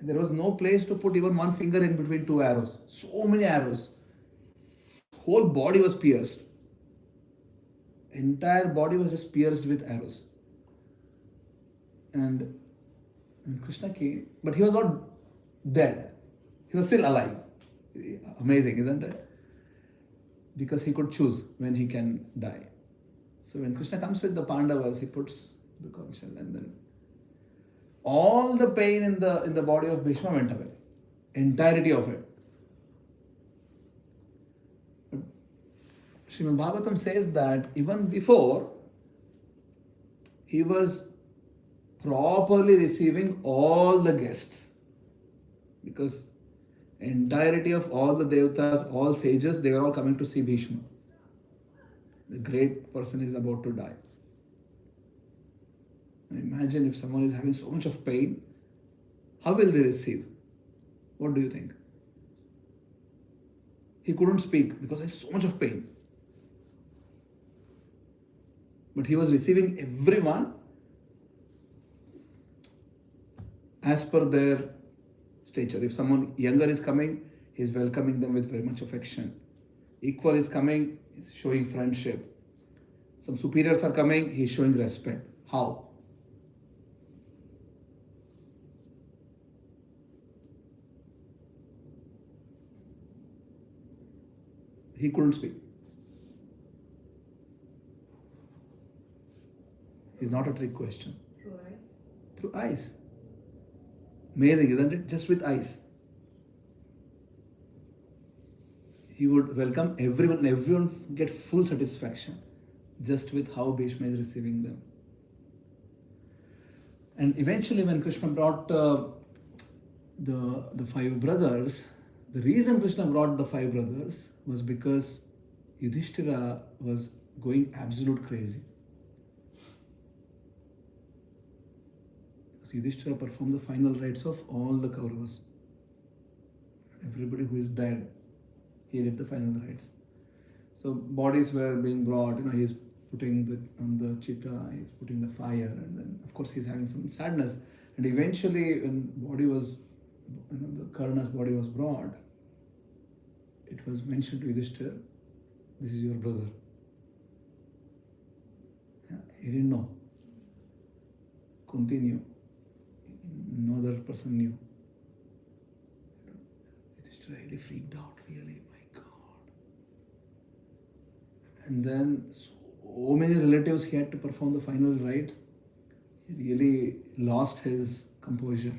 There was no place to put even one finger in between two arrows. So many arrows. Whole body was pierced. Entire body was just pierced with arrows. And Krishna came, but he was not dead. He was still alive. Amazing, isn't it? Because he could choose when he can die. So when Krishna comes with the Pandavas, he puts the conch shell, and then all the pain in the body of Bhishma went away. Entirety of it. But Srimad Bhagavatam says that even before, he was properly receiving all the guests. Because entirety of all the devatas, all sages, they were all coming to see Bhishma. The great person is about to die. Imagine if someone is having so much of pain, how will they receive? What do you think? He couldn't speak because there's so much of pain. But he was receiving everyone as per their stature. If someone younger is coming, he is welcoming them with very much affection. Equal is coming, he's showing friendship. Some superiors are coming, he's showing respect. How? He couldn't speak. It's not a trick question. Through eyes. Through eyes. Amazing, isn't it? Just with eyes. He would welcome everyone and everyone get full satisfaction just with how Bhishma is receiving them. And eventually when Krishna brought the five brothers, the reason Krishna brought the five brothers was because Yudhishthira was going absolute crazy. Because Yudhishthira performed the final rites of all the Kauravas. Everybody who is dead, he did the final rites. So bodies were being brought, he's putting on the chitta, he's putting the fire, and then of course he's having some sadness. And eventually when body was, the Karna's body was brought, it was mentioned to Yudhishthira, this is your brother. Yeah, he didn't know. Kunti knew. No other person knew. Yudhishthira really freaked out, really, my God. And then so many relatives he had to perform the final rites. He really lost his composure.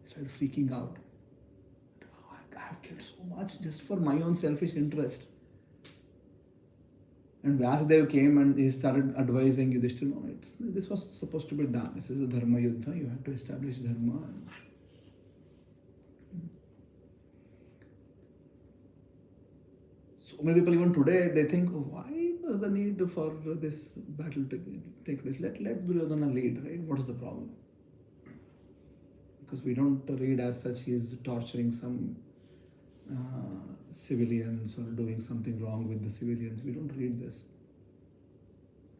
He started freaking out. I have killed so much just for my own selfish interest. And Vyasadeva came and he started advising Yudhishthira, no, this was supposed to be done. This is a dharma yuddha, you have to establish dharma. So many people even today, they think, why was the need for this battle to take place? Let Duryodhana lead, right? What is the problem? Because we don't read as such he is torturing some civilians or doing something wrong with the civilians. We don't read this.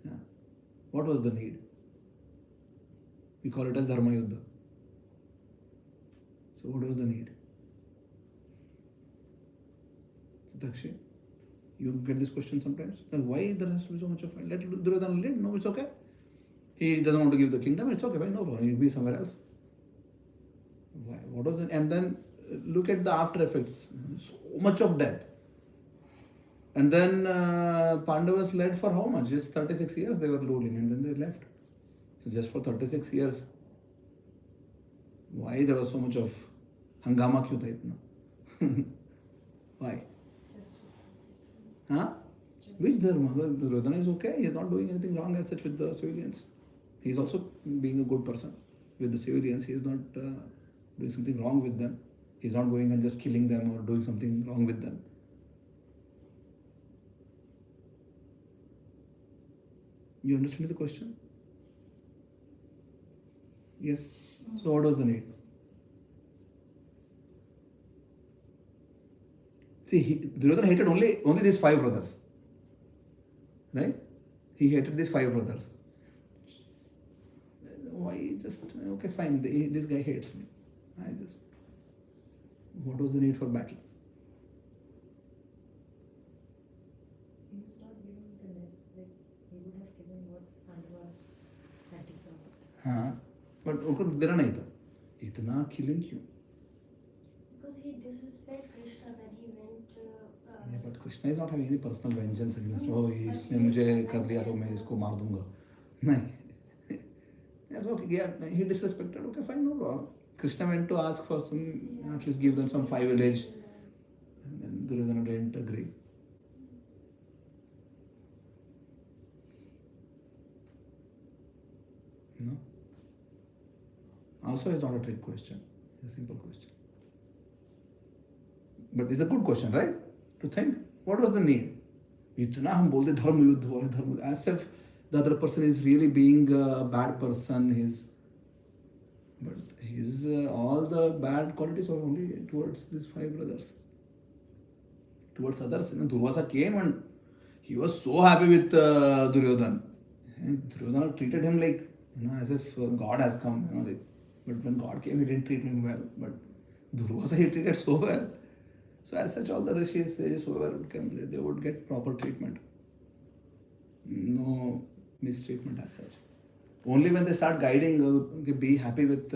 Yeah. What was the need? We call it as Dharma Yuddha. So what was the need? Dakshi, you get this question sometimes. Why there has to be so much of fight? Let Duryodhana lead. No, it's okay. He doesn't want to give the kingdom. It's okay. Fine, no problem. He'll be somewhere else. Why? What was it? And then look at the after effects. So much of death. And then Pandavas led for how much? Just 36 years they were ruling, and then they left. So just for 36 years. Why there was so much of hangama kyun tha itna? Why? Huh? Which dharma? Duryodhana is okay. He is not doing anything wrong as such with the civilians. He is also being a good person with the civilians. He is not doing something wrong with them. He is not going and just killing them or doing something wrong with them. You understand the question? Yes. So what was the need? See, Duryodhana hated only these five brothers. Right? He hated these five brothers. Why just, okay, fine, this guy hates me. What was the need for battle? He was not giving the less that he would have given what Pandavas had deserved. हाँ, but उनको देना नहीं था. इतना killing क्यों? Because he disrespected Krishna when he went. Yeah, but Krishna is not having any personal vengeance against. Oh, इसने मुझे कर लिया तो मैं इसको मार दूंगा. नहीं. Yes, okay, yeah, he disrespected. Okay, fine, no problem. Krishna went to ask for some, at least give them some 5 village, and then Duryodhana didn't agree. No. Also, it's not a trick question. It's a simple question. But it's a good question, right? To think, what was the need? इतना हम बोलते धर्म युद्ध हो रहा है धर्म, as if the other person is really being a bad person. But his all the bad qualities were only towards these 5 brothers. Towards others, Durvasa came and he was so happy with Duryodhana. And Duryodhana treated him like, as if God has come. But when God came, he didn't treat him well. But Durvasa he treated so well. So as such, all the rishis, whoever would come, they would get proper treatment. No mistreatment as such. Only when they start guiding, be happy with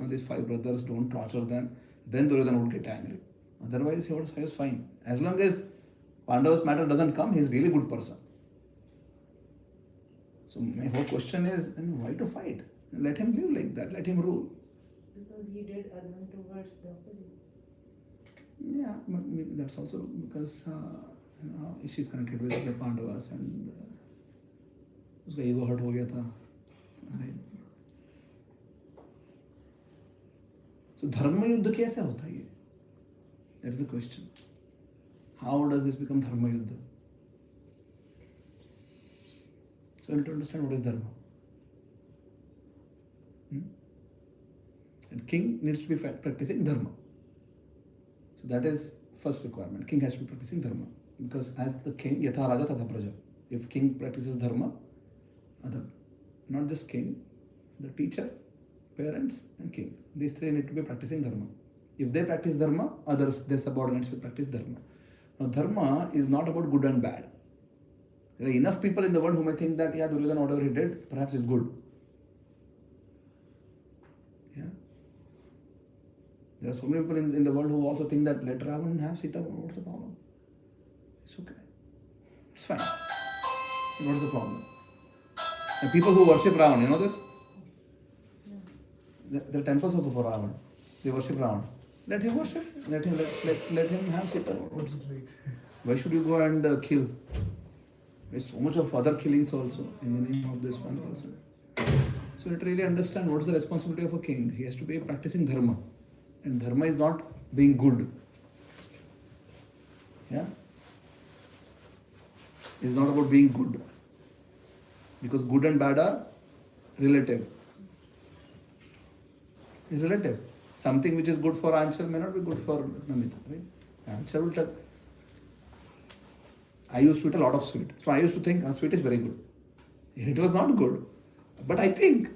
these 5 brothers, don't torture them, then Duryodhana would get angry. Otherwise, he was fine. As long as Pandava's matter doesn't come, he's a really good person. So my whole question is, why to fight? Let him live like that, let him rule. Because he did Advan towards the opposite. Yeah, but that's also because she's connected with the Pandavas and उसका ego hurt हो गया था. Right. So धर्म युद्ध कैसे होता है ये? That's the question. How does this become dharma yuddha? So you need to understand what is dharma. And king needs to be practicing dharma. So that is first requirement. King has to be practicing dharma. Because as the king, yatha raja tatha praja. If king practices dharma, not just king, the teacher, parents and king. These 3 need to be practicing dharma. If they practice dharma, others, their subordinates will practice dharma. Now dharma is not about good and bad. There are enough people in the world who may think that, Duryodhana, whatever he did, perhaps is good. Yeah. There are so many people in the world who also think that let Ravan have Sita, what's the problem? It's okay. It's fine. What's the problem? And people who worship Ravan, you know this? No. There are temples also for Ravan. They worship Ravan. Let him worship. Let him have Sita. What's it right? Why should you go and kill? There's so much of other killings also in the name of this one person. So you have to really understand what is the responsibility of a king. He has to be practicing dharma. And dharma is not being good. Yeah? It's not about being good. Because good and bad are relative. It's relative. Something which is good for Anshul may not be good for Namita, right? Anshul will tell. I used to eat a lot of sweet. So I used to think sweet is very good. It was not good. But I think,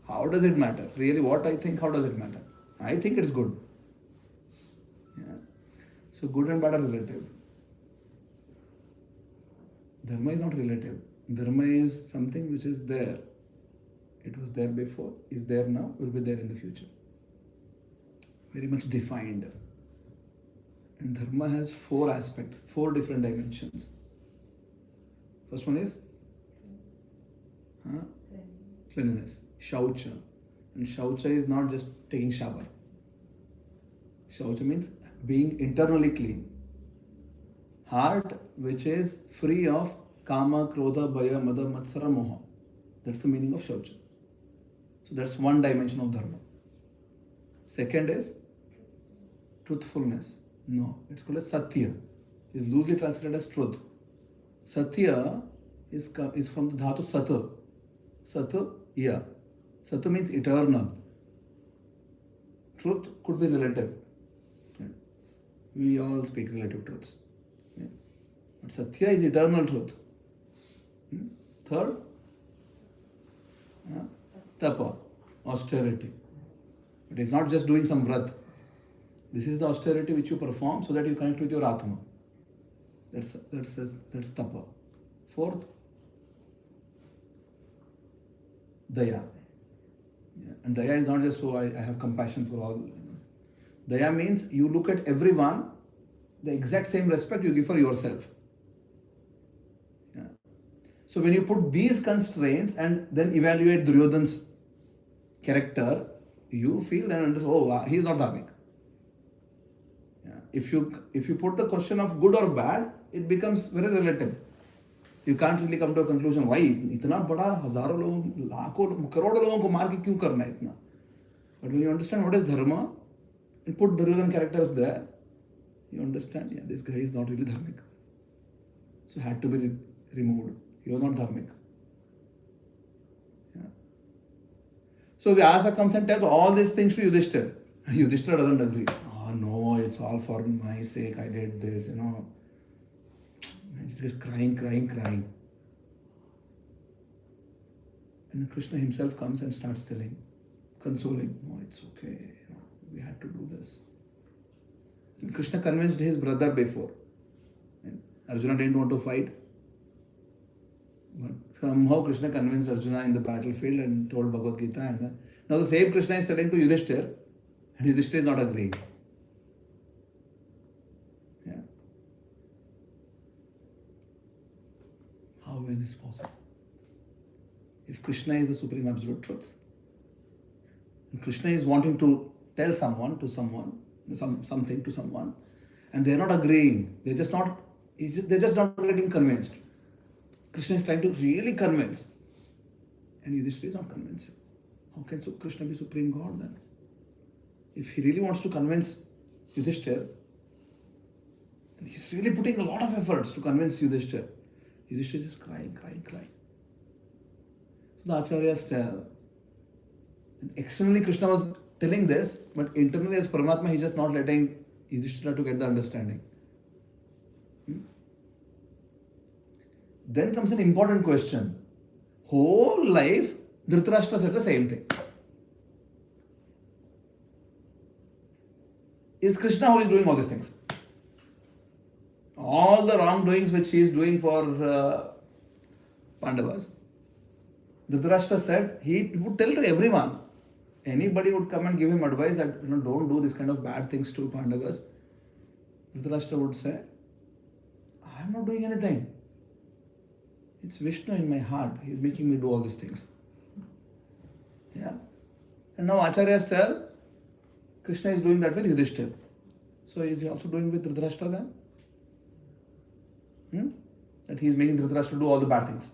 how does it matter? Really, what I think, how does it matter? I think it's good. Yeah. So good and bad are relative. Dharma is not relative. Dharma is something which is there. It was there before, is there now, will be there in the future. Very much defined. And dharma has 4 aspects, 4 different dimensions. First one is cleanliness, shaucha. And shaucha is not just taking shower. Shaucha means being internally clean. Heart which is free of kama, krodha, bhaya, mada, matsara, moha. That's the meaning of shaucha. So that's one dimension of dharma. Second is truthfulness. No, it's called as satya. It's loosely translated as truth. Satya is from the dhatu sata. Sata, yeah. Sata means eternal. Truth could be relative. We all speak relative truths. But Satya is eternal truth. Third, tapa, austerity. It is not just doing some vrat. This is the austerity which you perform so that you connect with your Atma. That's tapa. Fourth, daya. Yeah. And daya is not just so I have compassion for all. Daya means you look at everyone, the exact same respect you give for yourself. Yeah. So when you put these constraints and then evaluate Duryodhana's character, you feel and understand, oh, he is not dharmic. Yeah. If you put the question of good or bad, it becomes very relative. You can't really come to a conclusion. Why? इतना बड़ा हजारों लोगों, लाखों, करोड़ों लोगों को मार के क्यों करना है इतना? But when you understand what is dharma, and put Duryodhana characters there, you understand, yeah, this guy is not really dharmic. So had to be removed. He was not dharmic. Yeah. So Vyasa comes and tells all these things to Yudhishthira. Yudhishthira doesn't agree. Oh no, it's all for my sake, I did this, He's just crying. And Krishna himself comes and starts telling, consoling, no, it's okay, we had to do this. And Krishna convinced his brother before. And Arjuna didn't want to fight. But somehow Krishna convinced Arjuna in the battlefield and told Bhagavad Gita. And now the same Krishna is telling to Yudhishthira, and Yudhishthira is not agreeing. Yeah. How is this possible? If Krishna is the supreme absolute truth, and Krishna is wanting to tell something to someone, and they're not agreeing, they're just not getting convinced. Krishna is trying to really convince, and Yudhishthira is not convinced. How can Krishna be supreme God then? If he really wants to convince Yudhishthira, and he's really putting a lot of efforts to convince Yudhishthira, Yudhishthira is just crying. So the acharyas tell, and externally Krishna was telling this, but internally as Paramatma, he's just not letting Yudhishthira to get the understanding. Then comes an important question. Whole life, Dhritarashtra said the same thing. Is Krishna who is doing all these things? All the wrongdoings which he is doing for Pandavas. Dhritarashtra said he would tell to everyone. Anybody would come and give him advice that don't do this kind of bad things to Pandavas. Dhritarashtra would say, I am not doing anything. It's Vishnu in my heart. He is making me do all these things. Yeah. And now Acharyas tell Krishna is doing that with Yudhishthira. So is he also doing with Dhritarashtra then? That he is making Dhritarashtra do all the bad things.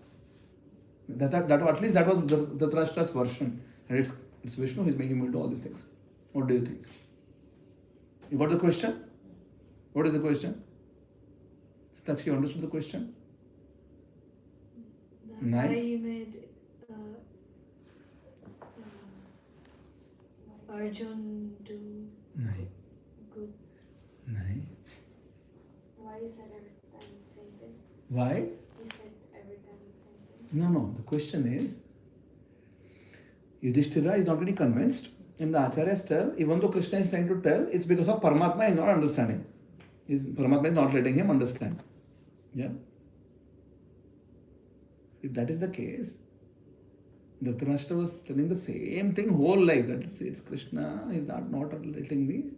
At least that was Dhritarashtra's version. And it's Vishnu who is making me do all these things. What do you think? You got the question? What is the question? Satakshi, you understood the question? Why he made Arjun do good? Why he said every time the same thing? Why? He said every time the same thing. No. The question is, Yudhishthira is not really convinced. And the Acharyas tell, even though Krishna is trying to tell, it's because of Paramatma he is not understanding. Paramatma is not letting him understand. Yeah? If that is the case, Dhritarashtra was telling the same thing whole life. That it's Krishna is not letting me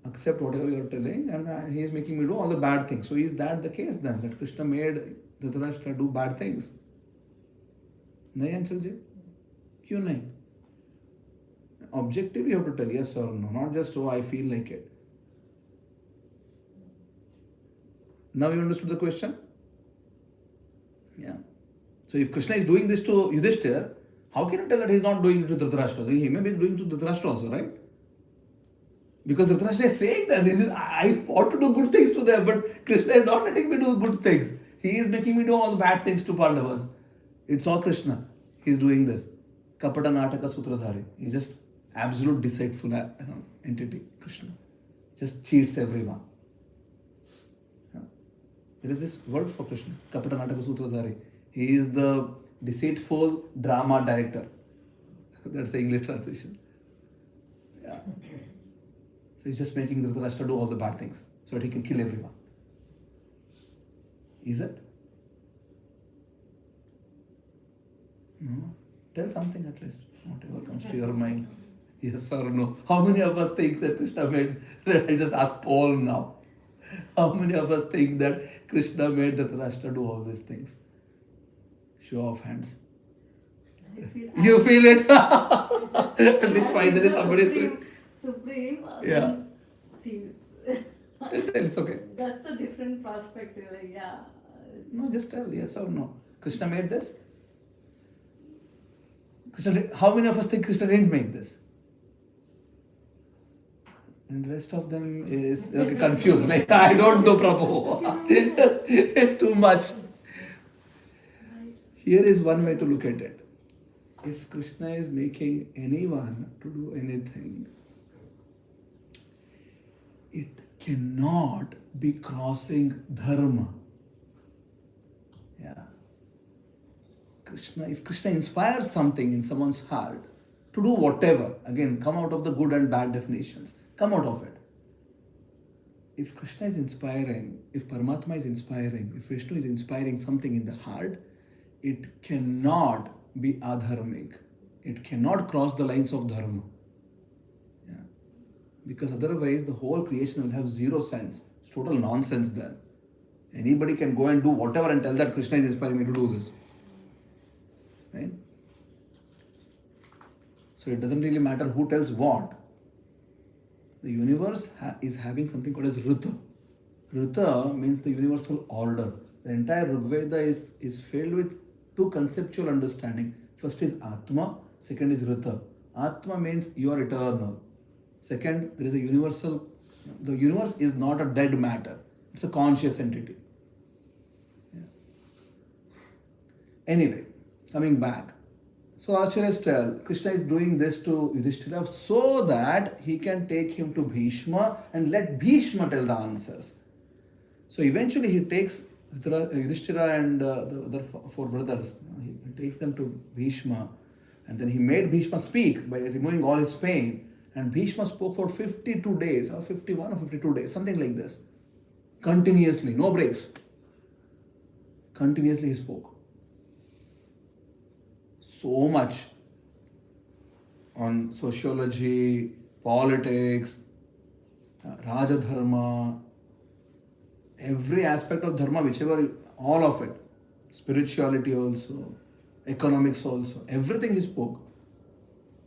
accept whatever you are telling, and he is making me do all the bad things. So is that the case then? That Krishna made Dhritarashtra do bad things? Nahi, Anshul ji? Kyun nahi? Objectively you have to tell yes or no, not just I feel like it. Now you understood the question? Yeah. So if Krishna is doing this to Yudhishthira, how can you tell that he is not doing it to Dhritarashtra? He may be doing it to Dhritarashtra also, right? Because Dhritarashtra is saying that I ought to do good things to them, but Krishna is not letting me do good things. He is making me do all the bad things to Pandavas. It's all Krishna. He is doing this. Kapata Nataka Sutradhari. He is just absolute deceitful entity, Krishna. Just cheats everyone. There is this word for Krishna, Kapata Nataka Sutradhari. He is the deceitful drama director. That's the English translation. Yeah. So he's just making Dhritarashtra do all the bad things so that he can kill everyone. Is it? No. Tell something at least. Whatever comes to your mind. Yes or no. How many of us think that Krishna made? I just ask Paul now. How many of us think that Krishna made Dhritarashtra do all these things? Show of hands. You feel it? At least finally somebody's feeling. Supreme. Yeah. See, It's okay. that's a different perspective. Like, yeah. No, just tell yes or no. Krishna made this? How many of us think Krishna didn't make this? And the rest of them is confused. Like, I don't know, Prabhu. It's too much. Here is one way to look at it. If Krishna is making anyone to do anything, it cannot be crossing dharma. Yeah. If Krishna inspires something in someone's heart to do whatever, again, come out of the good and bad definitions, come out of it. If Krishna is inspiring, if Paramatma is inspiring, if Vishnu is inspiring something in the heart, it cannot be adharmic. It cannot cross the lines of dharma. Yeah. Because otherwise the whole creation will have zero sense. It's total nonsense then. Anybody can go and do whatever and tell that Krishna is inspiring me to do this. Right? So it doesn't really matter who tells what. The universe is having something called as Rita. Rita means the universal order. The entire Rigveda is filled with two conceptual understanding. First is Atma, second is Rita. Atma means you are eternal. Second, there is a universal, the universe is not a dead matter. It's a conscious entity. Yeah. Anyway, coming back. So Acharyas tell, Krishna is doing this to Yudhishthira so that he can take him to Bhishma and let Bhishma tell the answers. So eventually he takes Yudhishthira and the other four brothers, he takes them to Bhishma, and then he made Bhishma speak by removing all his pain. And Bhishma spoke for 52 days, or 51 or 52 days, something like this. Continuously, no breaks. Continuously he spoke. So much on sociology, politics, Rajadharma, every aspect of dharma, whichever, all of it, spirituality also, economics also, everything he spoke.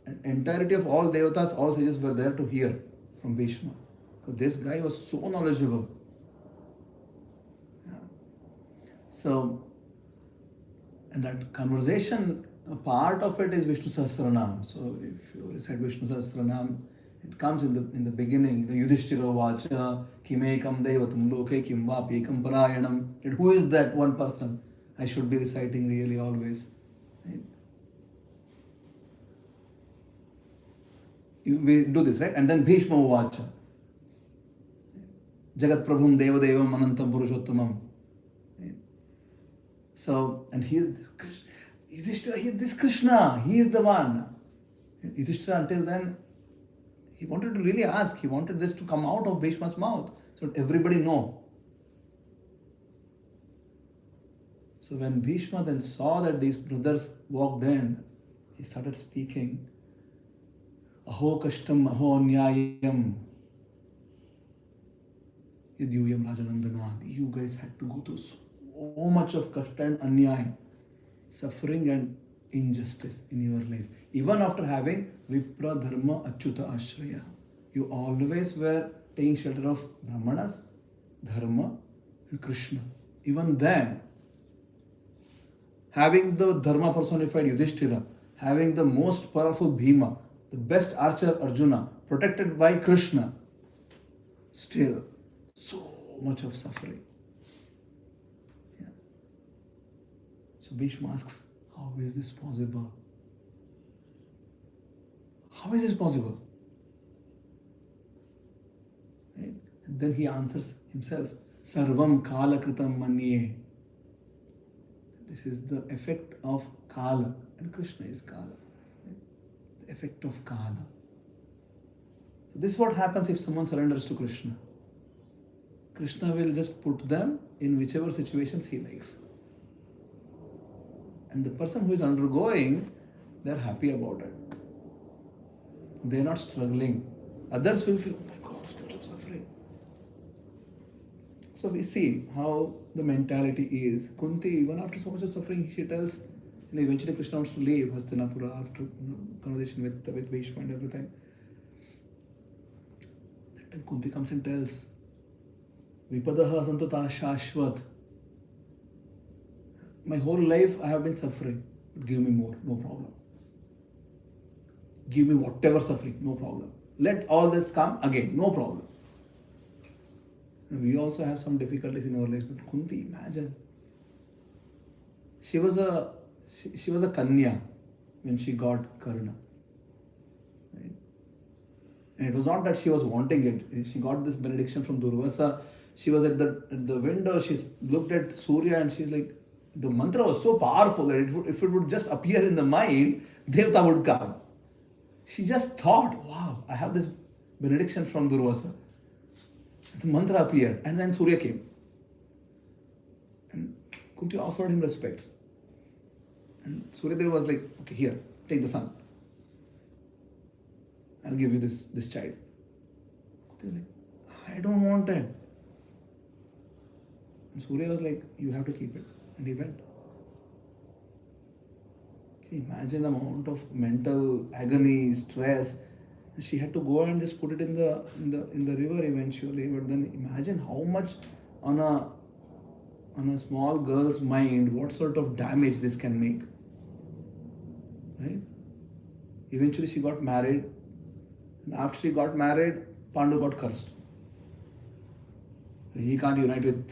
And entirety of all devatas, all sages were there to hear from Bhishma. So this guy was so knowledgeable. Yeah. So, and that conversation, a part of it is Vishnu Sahasranam. So if you recite Vishnu Sahasranam, it comes in the beginning. Yudhishthira vacha, kimekam devatam loke kim vapekam parayanam. Who is that one person I should be reciting really always? Right? We do this, right? And then Bhishma vacha. Jagat Prabhum Devadevam Anantam Purushottamam. Right? So, and he is Yudhishthira, he is this Krishna, he is the one. Yudhishthira until then, he wanted to really ask, he wanted this to come out of Bhishma's mouth so that everybody know. So when Bhishma then saw that these brothers walked in, he started speaking, Aho kashtam aho nyayam yadyuyam rajanandana. You guys had to go through so much of kashta and anyay, suffering and injustice in your life. Even after having Vipra Dharma Achyuta Ashraya, you always were taking shelter of Brahmanas, Dharma and Krishna. Even then, having the Dharma personified Yudhishthira, having the most powerful Bhima, the best archer Arjuna, protected by Krishna, still so much of suffering. Yeah. So Bhishma asks, how is this possible? How is this possible? Right? And then he answers himself, Sarvam Kala Kritam Manye. This is the effect of Kala, and Krishna is Kala. Right? The effect of Kala. This is what happens if someone surrenders to Krishna. Krishna will just put them in whichever situations he likes. And the person who is undergoing, they're happy about it. They're not struggling. Others will feel, oh my God, so much of suffering. So we see how the mentality is. Kunti, even after so much of suffering, she tells, eventually Krishna wants to leave Hastinapura after conversation with Vishnu and everything. That time Kunti comes and tells, Vipadaha santata shashvat. My whole life I have been suffering. But give me more, no problem. Give me whatever suffering, no problem. Let all this come again, no problem. And we also have some difficulties in our lives, but Kunti, imagine. She was a Kanya when she got Karuna. Right? And it was not that she was wanting it. She got this benediction from Durvasa. She was at the window, she looked at Surya and she's like, the mantra was so powerful that if it would just appear in the mind, Devta would come. She just thought, wow, I have this benediction from Durvasa. The mantra appeared and then Surya came. And Kunti offered him respect. And Surya was like, okay, here, take the son. I'll give you this child. Kunti was like, I don't want it. And Surya was like, you have to keep it. And he went. Can you imagine the amount of mental agony, stress? She had to go and just put it in the river eventually. But then imagine how much on a small girl's mind, what sort of damage this can make. Right? Eventually she got married. And after she got married, Pandu got cursed. He can't unite with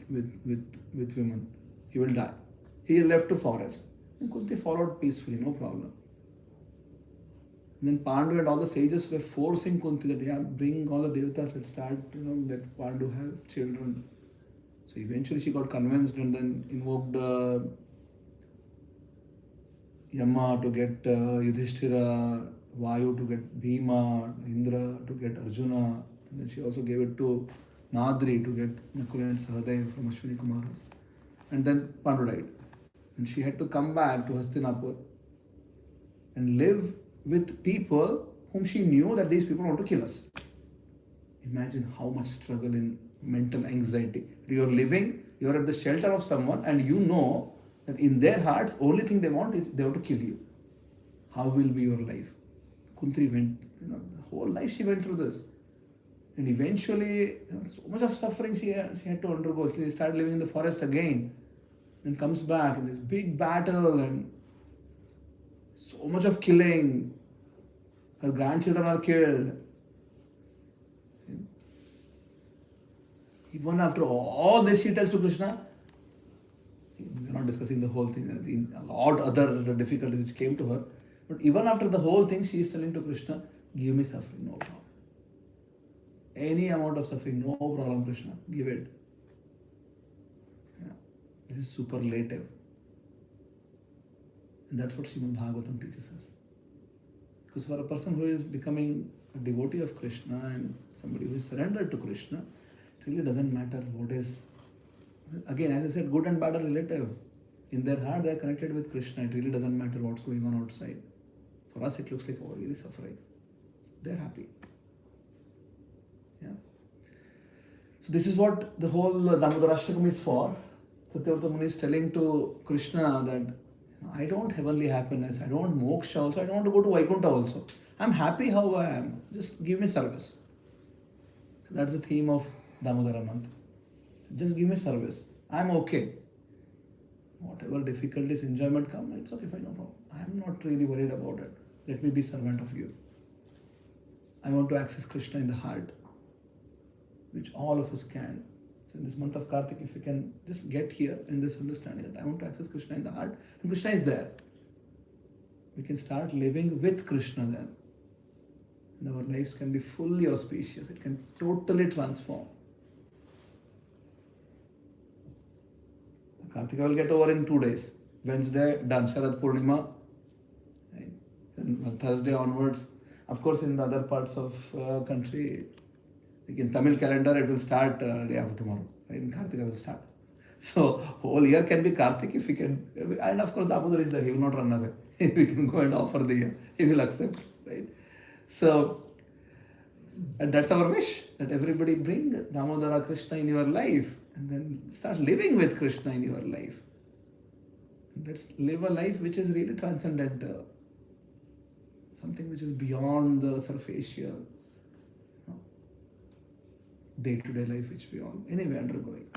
women. He will die. He left to forest. And Kunti followed peacefully, no problem. And then Pandu and all the sages were forcing Kunti that, yeah, bring all the devatas, let's start, let Pandu have children. So eventually she got convinced and then invoked Yama to get Yudhishthira, Vayu to get Bhima, Indra to get Arjuna. And then she also gave it to Nadri to get Nakula and Sahadev from Ashwini Kumaras. And then Pandu died. And she had to come back to Hastinapur and live with people whom she knew that these people want to kill us. Imagine how much struggle in mental anxiety. You're living, you're at the shelter of someone and you know that in their hearts, only thing they want is they want to kill you. How will be your life? Kunti went, the whole life she went through this. And eventually, so much of suffering she had to undergo. She started living in the forest again. Then comes back in this big battle and so much of killing. Her grandchildren are killed. Even after all this, she tells to Krishna, we're not discussing the whole thing, a lot other difficulties which came to her. But even after the whole thing, she is telling to Krishna, give me suffering, no problem. Any amount of suffering, no problem, Krishna, give it. Yeah. This is superlative. And that's what Srimad Bhagavatam teaches us. Because for a person who is becoming a devotee of Krishna and somebody who is surrendered to Krishna, it really doesn't matter what is. Again, as I said, good and bad are relative. In their heart, they are connected with Krishna. It really doesn't matter what's going on outside. For us, it looks like, oh, really suffering. They're happy. Yeah. So this is what the whole Damodarashtakam is for. Satyavrata Muni is telling to Krishna that I don't want heavenly happiness, I don't want moksha also, I don't want to go to Vaikuntha also. I'm happy how I am. Just give me service. So that's the theme of Damodara month. Just give me service. I'm okay. Whatever difficulties, enjoyment come, it's okay, fine, no problem. I'm not really worried about it. Let me be servant of you. I want to access Krishna in the heart, which all of us can. So in this month of Kartika, if we can just get here in this understanding that I want to access Krishna in the heart, and Krishna is there, we can start living with Krishna then. And our lives can be fully auspicious. It can totally transform. Kartika will get over in 2 days. Wednesday, done. Sharad Purnima. Right? Then on Thursday onwards, Of course, in the other parts of country, like in Tamil calendar, it will start day after tomorrow. Right? In Kartika will start. So whole year can be Kartik if we can. And of course, Damodar is there. He will not run away. We can go and offer the year. He will accept. Right? So, and that's our wish, that everybody bring Damodara Krishna in your life and then start living with Krishna in your life. Let's live a life which is really transcendental, something which is beyond the superficial, day-to-day life which we all anyway undergoing.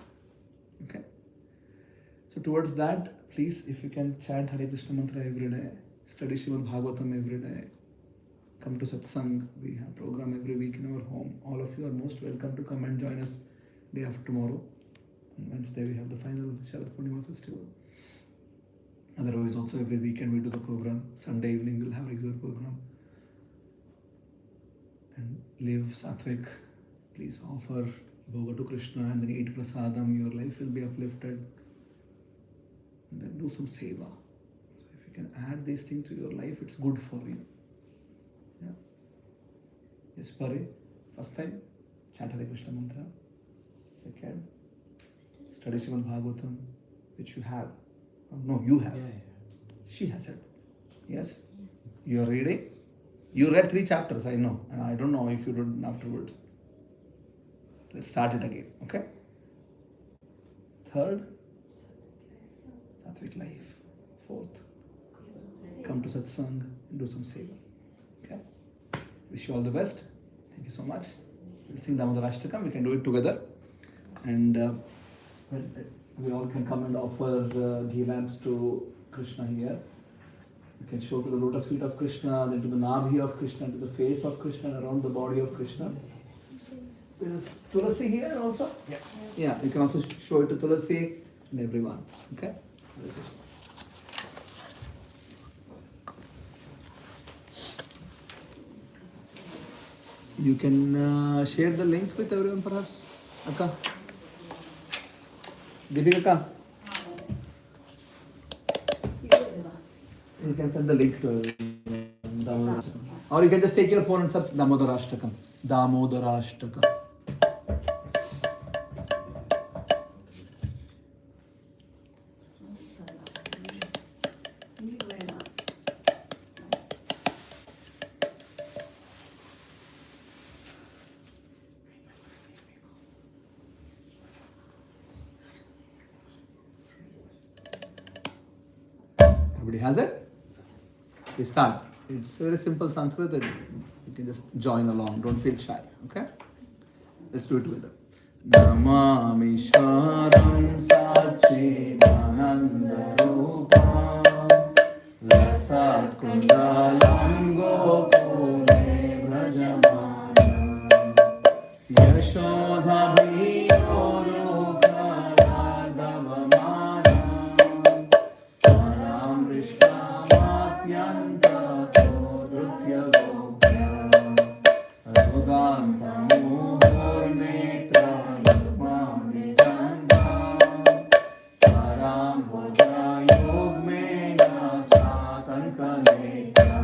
Okay? So towards that, please, if you can chant Hare Krishna mantra every day, study Srimad Bhagavatam every day, come to satsang. We have program every week in our home. All of you are most welcome to come and join us day after tomorrow. On Wednesday we have the final Sharad Purnima festival. Otherwise also every weekend we do the program. Sunday evening we'll have regular program. And live sattvic. Please offer bhoga to Krishna and then eat prasadam. Your life will be uplifted. And then do some seva. So if you can add these things to your life, it's good for you. Yeah. Yes, Pare. First time, chant Hare Krishna mantra. Second, study Srimad Bhagavatam, which you have. Oh, no, you have. She has it. Yes? You are reading? You read 3 chapters, I know. And I don't know if you did afterwards. Let's start it again, okay? Third, sattvic life. Fourth, come to satsang and do some seva. Okay? Wish you all the best. Thank you so much. We'll sing Damodar Ashtakam. We can do it together. And we all can come and offer ghee lamps to Krishna here. You can show to the lotus feet of Krishna, then to the nabhi of Krishna, to the face of Krishna, and around the body of Krishna. There is Tulasi here also? Yeah. Yeah, you can also show it to Tulasi and everyone. Okay? You can share the link with everyone perhaps. Akka. Deepika. You can send the link to everyone. Or you can just take your phone and search Damodar Ashtakam. Damodar Ashtakam. Everybody has it? We start. It's very simple Sanskrit and you can just join along. Don't feel shy. Okay? Let's do it together. Namami Shwaram Sachidananda Rupam Rasat Kundalam Gokule Brajamanam Yashodha Bhiyo Rupa Radhavamanam Param Rishtamatyanta Kodrutya Gopya Aruganta Muhur Netra Yukmami Gandha Param Bhoja Yugmena Satanka Netra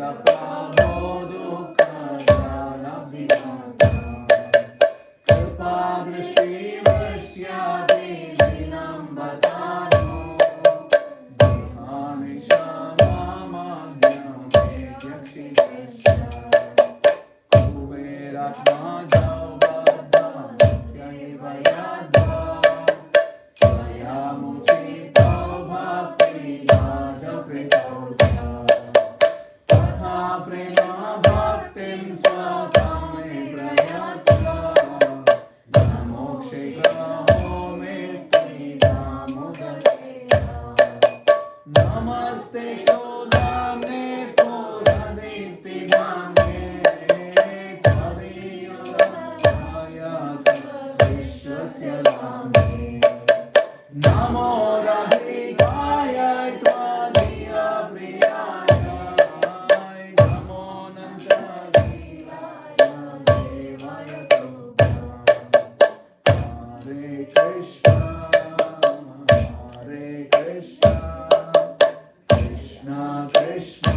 प्रभो दुःखदानभिदाता कृपा दृष्टि वर्ष्याति दीनम्बतानो देहानि क्षमामाज्ञामे यक्षितश्च कुबेरात्मा जौबद्धमुख्यैव यद्वा स्वयमुचितो भक्तिराजकृतौ च तथा प्रेमा भक्तिं स्वधामे प्रयच्छ न मोक्षे ग्रहो मे स्थितामुदते नमस्ते सौदाम्ने स्फुरदीप्तिदाम्ने त्वदीयोगाय विश्वस्य दाम्ने नमो राधिकाय त्वदीयप्रियाय नमो नन्दवीराय देवाय तुभ्यं हरे कृष्ण कृष्ण कृष्ण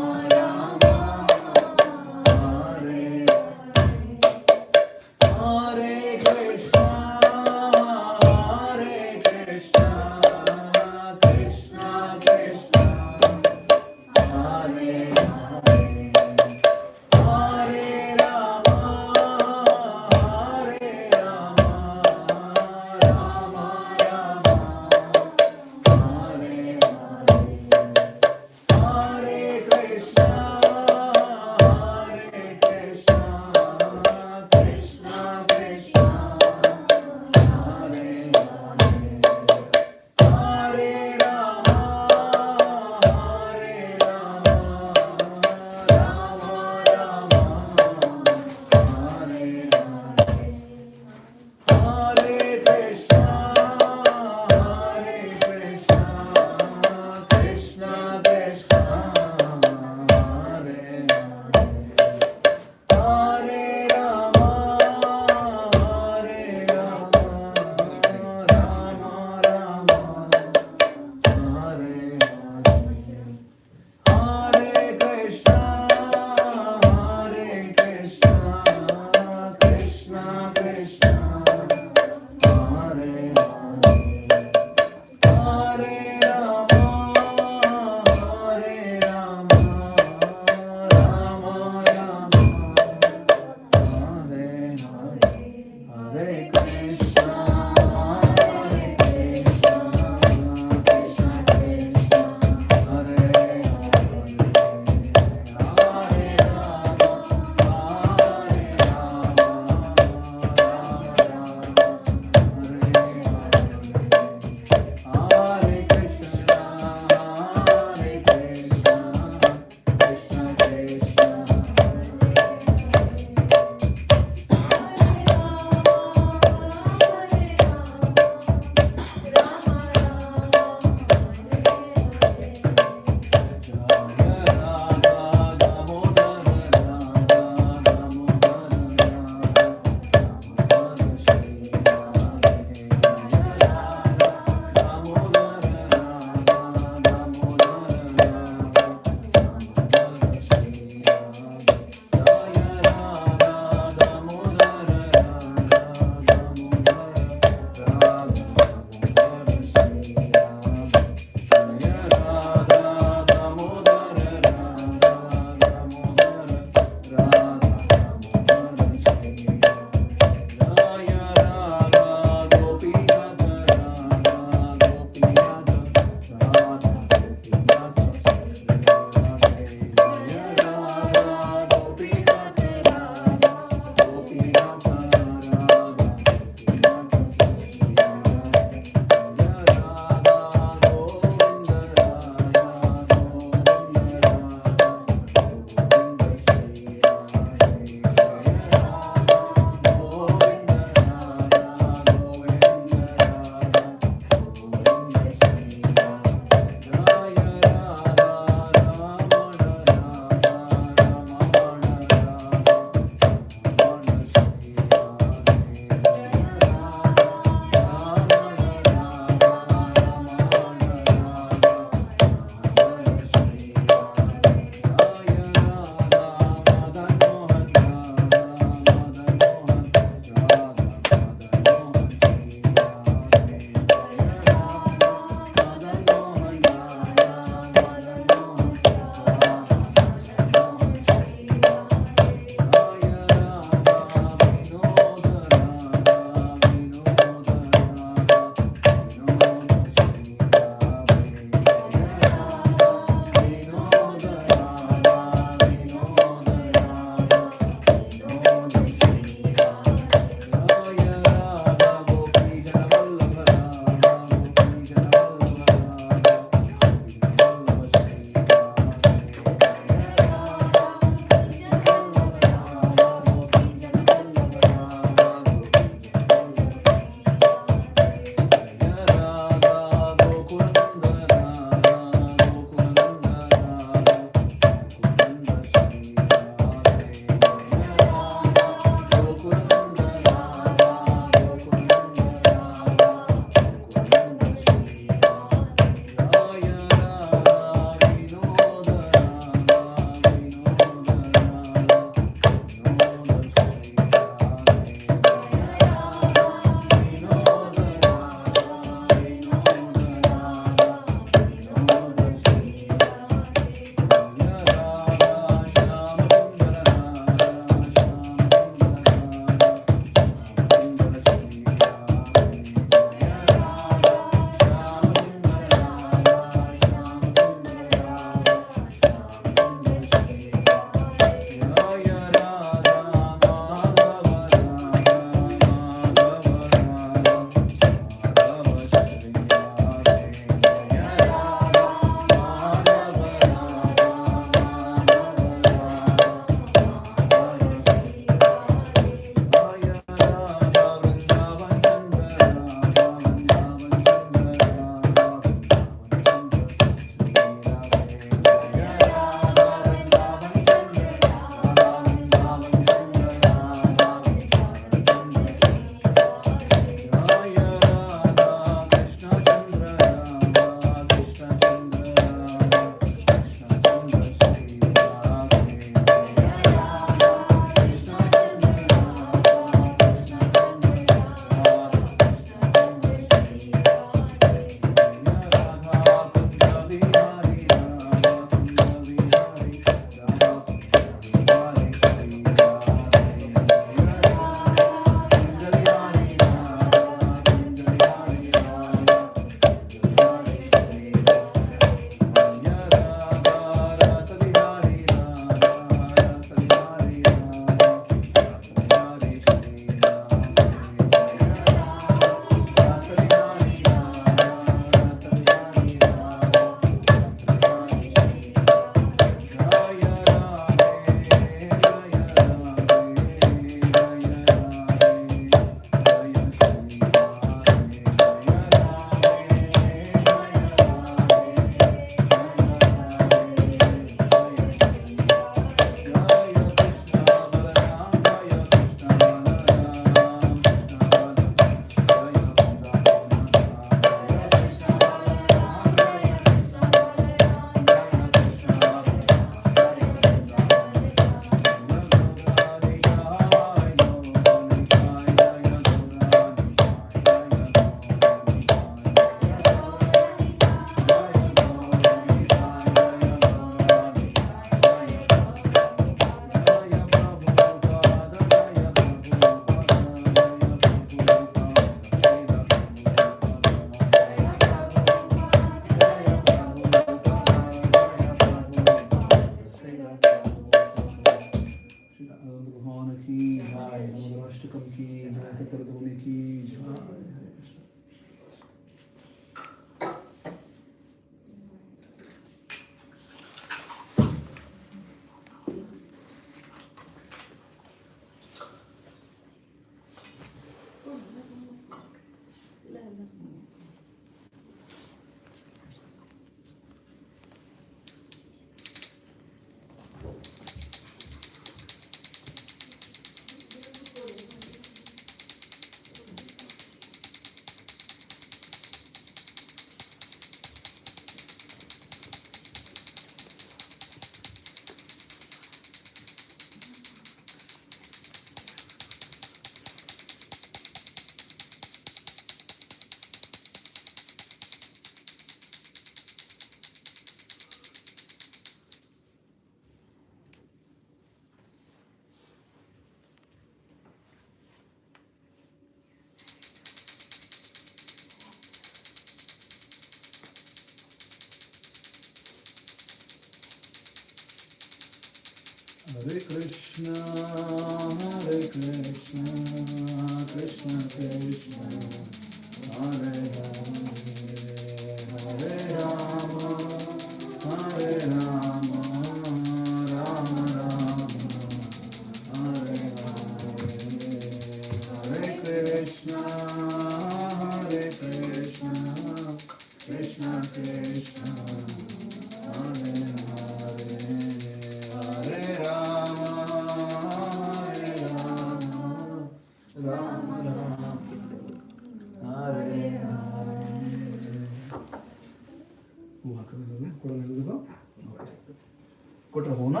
कोट हो ना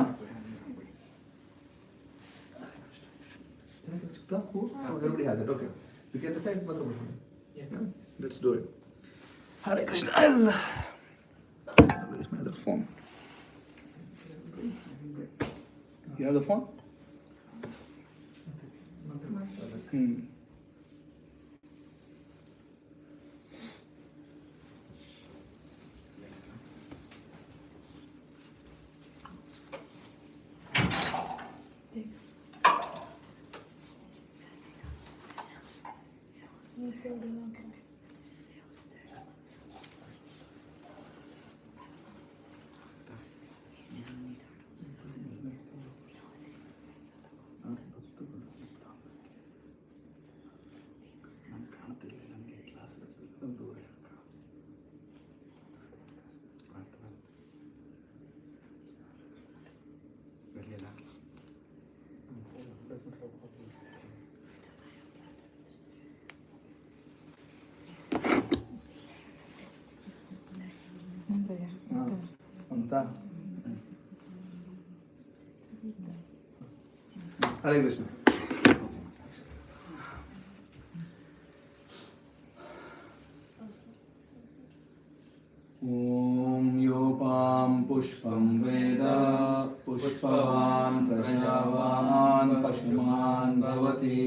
cool. Everybody has it. Okay. We can decide mantra pushpa. Yeah. Let's do it. Hare Krishna. Where is my other phone? You have the phone? Hare Krishna. Om Yopam Pushpam Veda Pushpavan Prajavaman Pashuman Bhavati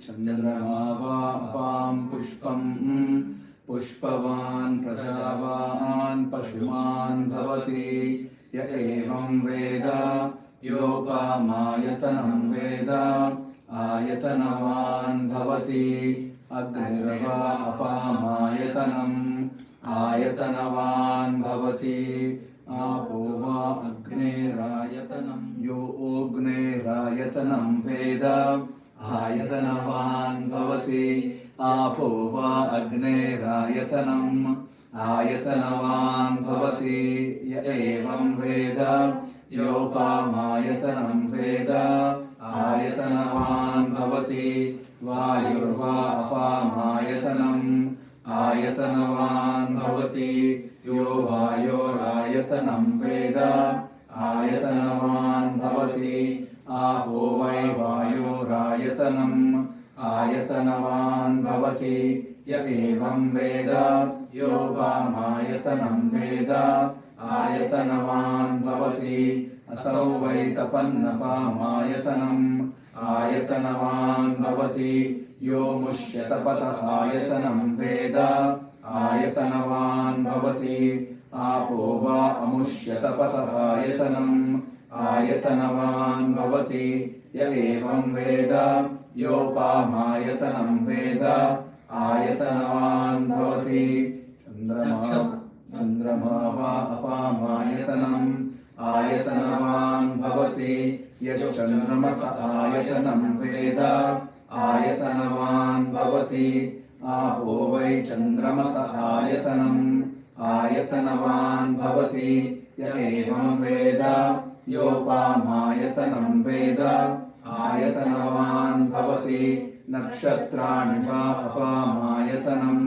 Chandrama Apam Pushpam Pushpavan Prajavaman Pashuman Bhavati Ya Evam Veda Yopamayatanam Veda Ayatanavan Bhavati Agnirva Apamayatanam Ayatanavan Bhavati Apova Agnirayatanam Yo Ognirayatanam Veda Ayatanavan Bhavati Apova Agnirayatanam Ayatanavan Bhavati Ya Evam Veda Yopamayatanam Veda Ayatanavan Bhavati Vayurva Apamayatanam Ayatanavan Bhavati Yo Vayorayatanam Veda Ayatanavan Bhavati Apo Vai Vayorayatanam Ayatanavan Bhavati Ya Evam Veda Yopamayatanam Veda Ayatanavan Bhavati Asau Vai Tapannapamayatanam Ayatanavan Bhavati Yo Mushyatapata Ayatanam Veda Ayatanavan Bhavati Apova Amushyatapata Ayatanam Ayatanavan Bhavati Ya Evam Veda Yopamayatanam Veda Ayatanavan Bhavati Chandrama Apamayatanam Ayatanavan Bhavati Yaschandramasa Ayatanam Veda Ayatanavan Bhavati Apo Vai Chandramasa Ayatanam Ayatanavan Bhavati Ya Evam Veda Yopamayatanam Veda Ayatanavan Bhavati Nakshatrani Va Apamayatanam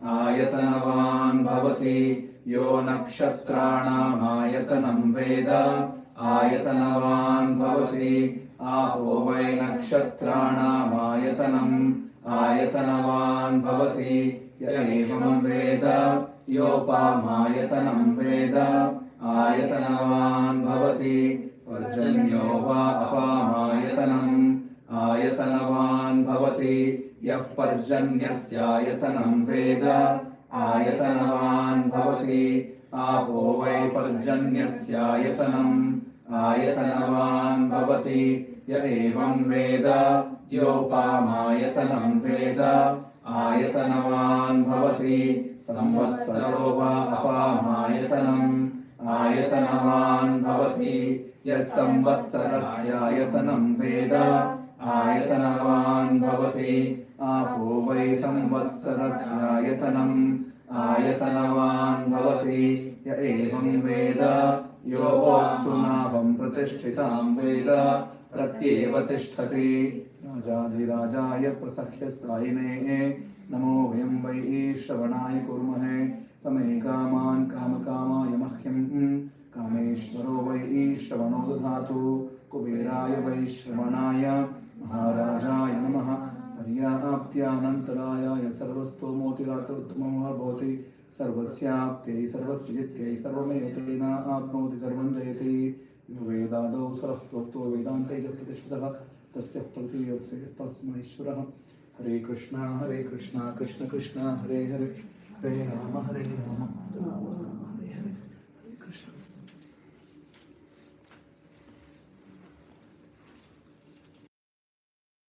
Ayatanavan Bhavati Yo Nakshatranam Ayatanam Veda Ayatanavan Bhavati Apo Vai Nakshatranam Ayatanam Ayatanavan Bhavati Ya Evam Veda Yopamayatanam Veda Ayatanavan Bhavati Parjanyo Va Apamayatanam Ayatanavan Bhavati Yah Parjanyasyayatanam Veda Ayatanavan Bhavati Apo Vai Parjanyasyayatanam Ayatanavan Bhavati Ya Evam Veda Yopamayatanam Veda Ayatanavan Bhavati Samvatsaro Va Apamayatanam Ayatanavan Bhavati Yas Samvatsarasyayatanam Veda Ayatanavan Bhavati Apo Vai Samvatsarasyayatanam Ayatanavan Bhavati Ya Evam Veda Yo Oksunavam Pratishthitam Veda Pratyeva Tishtati Rajadhirajaya Prasakhyastrayine Namo Vyam Vai Shravanaya Kurmahe Same Kaman Kamakama Yamahyam कामेश्वरो वै श्रवणो दधातु कुबेराय वै श्रवणाय महाराजाय नमः पर्याप्त्यानन्तरायाय सर्वस्तोमोतिरात्रोत्तमः भवति सर्वस्याप्त्यै सर्वस्य जित्यै सर्वमेव तेन आप्नोति सर्वं जयति वेदादौ सरः प्रोक्तो वेदान्ते च प्रतिष्ठितः तस्य तृतीयस्य तस्मैश्वरः हरे कृष्णा कृष्ण कृष्ण हरे हरे हरे राम राम हरे हरे